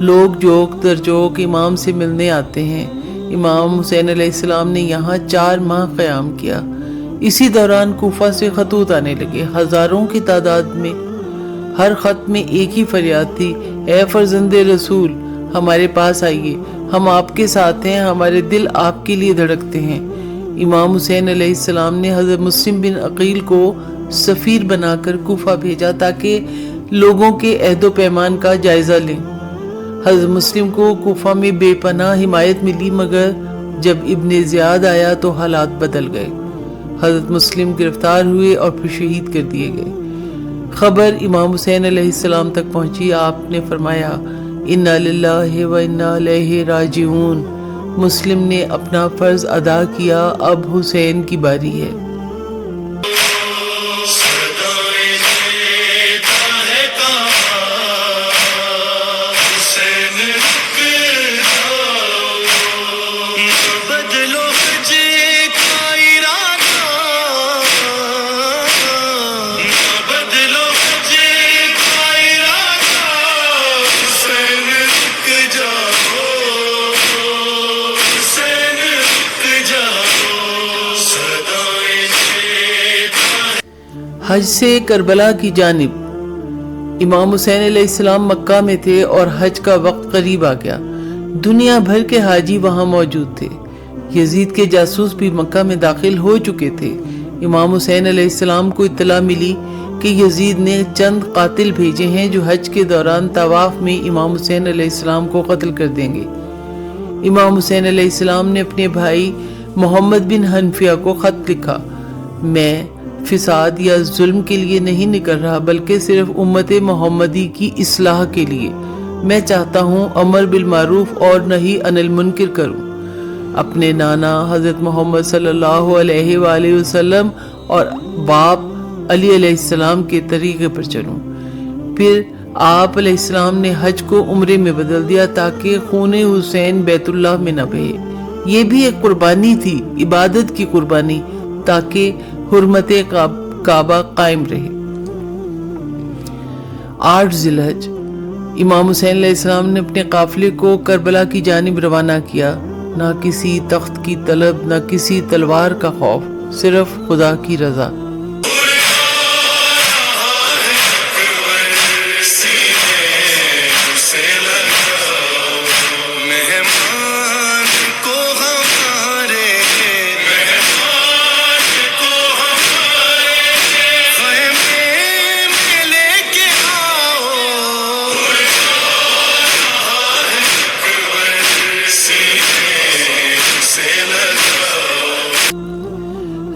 لوگ جوک در جوک امام سے ملنے آتے ہیں۔ امام حسین علیہ السلام نے یہاں 4 ماہ قیام کیا۔ اسی دوران کوفہ سے خطوط آنے لگے، ہزاروں کی تعداد میں۔ ہر خط میں ایک ہی فریاد تھی، اے فرزند رسول، ہمارے پاس آئیے، ہم آپ کے ساتھ ہیں، ہمارے دل آپ کے لیے دھڑکتے ہیں۔ امام حسین علیہ السلام نے حضرت مسلم بن عقیل کو سفیر بنا کر کوفہ بھیجا تاکہ لوگوں کے عہد و پیمان کا جائزہ لیں۔ حضرت مسلم کو کوفہ میں بے پناہ حمایت ملی، مگر جب ابن زیاد آیا تو حالات بدل گئے۔ حضرت مسلم گرفتار ہوئے اور پھر شہید کر دیے گئے۔ خبر امام حسین علیہ السلام تک پہنچی، آپ نے فرمایا انا للہ و انا الیہ راجعون۔ مسلم نے اپنا فرض ادا کیا، اب حسین کی باری ہے۔ حج سے کربلا کی جانب۔ امام حسین علیہ السلام مکہ میں تھے اور حج کا وقت قریب آ گیا۔ دنیا بھر کے حاجی وہاں موجود تھے۔ یزید کے جاسوس بھی مکہ میں داخل ہو چکے تھے۔ امام حسین علیہ السلام کو اطلاع ملی کہ یزید نے چند قاتل بھیجے ہیں جو حج کے دوران طواف میں امام حسین علیہ السلام کو قتل کر دیں گے۔ امام حسین علیہ السلام نے اپنے بھائی محمد بن حنفیہ کو خط لکھا، میں فساد یا ظلم کے لیے نہیں نکل رہا بلکہ صرف امت محمدی کی اصلاح کے لیے۔ میں چاہتا ہوں امر بالمعروف اور نہی عن المنکر کروں، اپنے نانا حضرت محمد صلی اللہ علیہ وآلہ وسلم اور باپ علی علیہ السلام کے طریقے پر چلوں۔ پھر آپ علیہ السلام نے حج کو عمرے میں بدل دیا تاکہ خون حسین بیت اللہ میں نہ بہے۔ یہ بھی ایک قربانی تھی، عبادت کی قربانی، تاکہ حرمت کعبہ قائم رہے۔ 8 ذی الحج امام حسین علیہ السلام نے اپنے قافلے کو کربلا کی جانب روانہ کیا۔ نہ کسی تخت کی طلب، نہ کسی تلوار کا خوف، صرف خدا کی رضا۔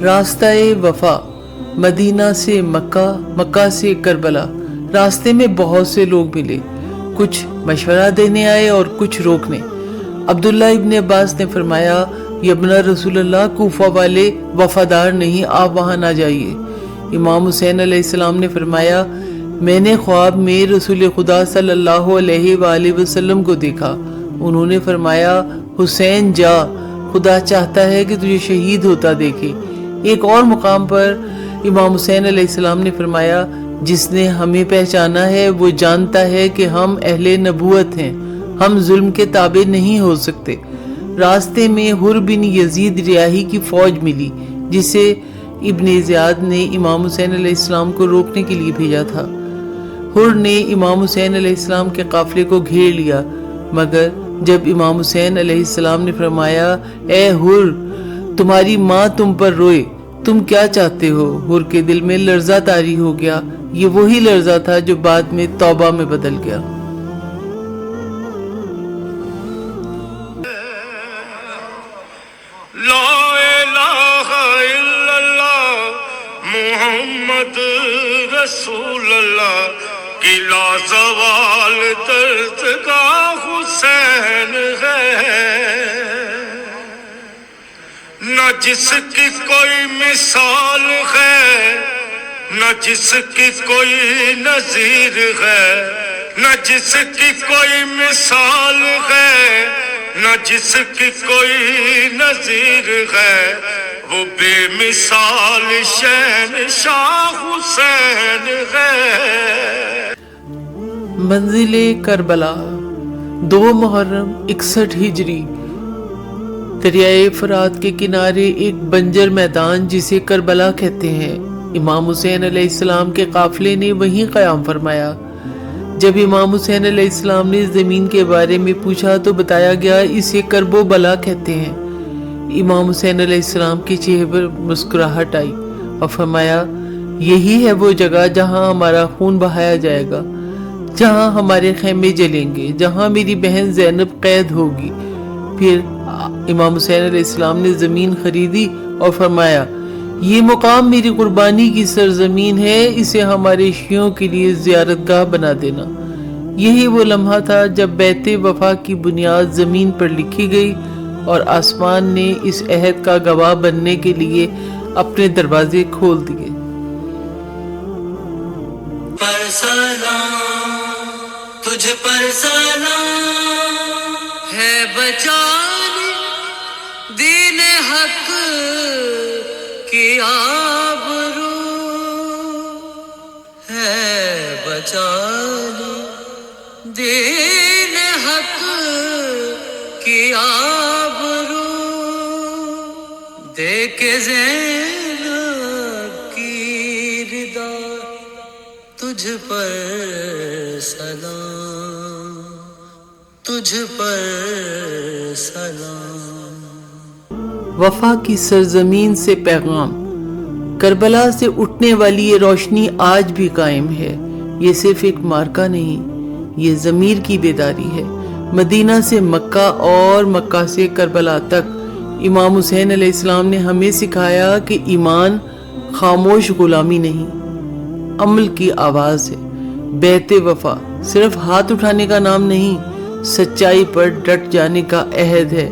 راستہ وفا، مدینہ سے مکہ، مکہ سے کربلا۔ راستے میں بہت سے لوگ ملے، کچھ مشورہ دینے آئے اور کچھ روکنے۔ عبداللہ ابن عباس نے فرمایا، یبن رسول اللہ، کوفہ والے وفادار نہیں، آپ وہاں نہ جائیے۔ امام حسین علیہ السلام نے فرمایا، میں نے خواب میں رسول خدا صلی اللہ علیہ وآلہ وسلم کو دیکھا، انہوں نے فرمایا حسین جا، خدا چاہتا ہے کہ تجھے شہید ہوتا دیکھے۔ ایک اور مقام پر امام حسین علیہ السلام نے فرمایا، جس نے ہمیں پہچانا ہے وہ جانتا ہے کہ ہم اہل نبوت ہیں، ہم ظلم کے تابع نہیں ہو سکتے۔ راستے میں حر بن یزید ریاحی کی فوج ملی جسے ابن زیاد نے امام حسین علیہ السلام کو روکنے کے لیے بھیجا تھا۔ حر نے امام حسین علیہ السلام کے قافلے کو گھیر لیا، مگر جب امام حسین علیہ السلام نے فرمایا، اے حر، تمہاری ماں تم پر روئے، تم کیا چاہتے ہو؟ حر کے دل میں لرزہ طاری ہو گیا۔ یہ وہی لرزہ تھا جو بعد میں توبہ میں بدل گیا۔ لا الہ الا اللہ محمد رسول اللہ کی لازوال درد کا حسین ہے، نہ جس کی کوئی مثال ہے، نہ جس کی کوئی نظیر ہے، نہ جس کی کوئی مثال ہے، نہ جس کی کوئی نظیر ہے، وہ بے مثال شہنشاہ حسین ہے۔ منزل کربلا۔ 2 محرم 61 ہجری دریائے فرات کے کنارے ایک بنجر میدان جسے کربلا کہتے ہیں، امام حسین علیہ السلام کے قافلے نے وہیں قیام فرمایا۔ جب امام حسین علیہ السلام نے زمین کے بارے میں پوچھا تو بتایا گیا اسے کرب و بلا کہتے ہیں۔ امام حسین علیہ السلام کے چہرے پر مسکراہٹ آئی اور فرمایا یہی ہے وہ جگہ جہاں ہمارا خون بہایا جائے گا، جہاں ہمارے خیمے جلیں گے، جہاں میری بہن زینب قید ہوگی۔ پھر امام حسین علیہ السلام نے زمین خریدی اور فرمایا یہ مقام میری قربانی کی سرزمین ہے، اسے ہمارے شیعوں کے لیے زیارت گاہ بنا دینا۔ یہی وہ لمحہ تھا جب بیت وفا کی بنیاد زمین پر لکھی گئی اور آسمان نے اس عہد کا گواہ بننے کے لیے اپنے دروازے کھول دیے۔ پر سلام تجھ پر سلام ہے بچانے دین حق کی آبرو ہے بچانے دین حق کی آبرو دے کے زینب کی ردا تجھ پر سلام تجھ پر سلام۔ وفا کی سرزمین سے پیغام، کربلا سے اٹھنے والی یہ روشنی آج بھی قائم ہے۔ یہ صرف ایک مارکہ نہیں، یہ ضمیر کی بیداری ہے۔ مدینہ سے مکہ اور مکہ سے کربلا تک امام حسین علیہ السلام نے ہمیں سکھایا کہ ایمان خاموش غلامی نہیں، عمل کی آواز ہے۔ بیت وفا صرف ہاتھ اٹھانے کا نام نہیں، سچائی پر ڈٹ جانے کا عہد ہے۔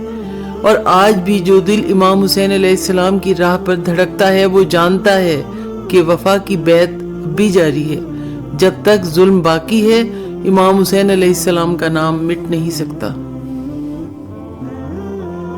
اور آج بھی جو دل امام حسین علیہ السلام کی راہ پر دھڑکتا ہے وہ جانتا ہے کہ وفا کی بیعت بھی جاری ہے۔ جب تک ظلم باقی ہے امام حسین علیہ السلام کا نام مٹ نہیں سکتا۔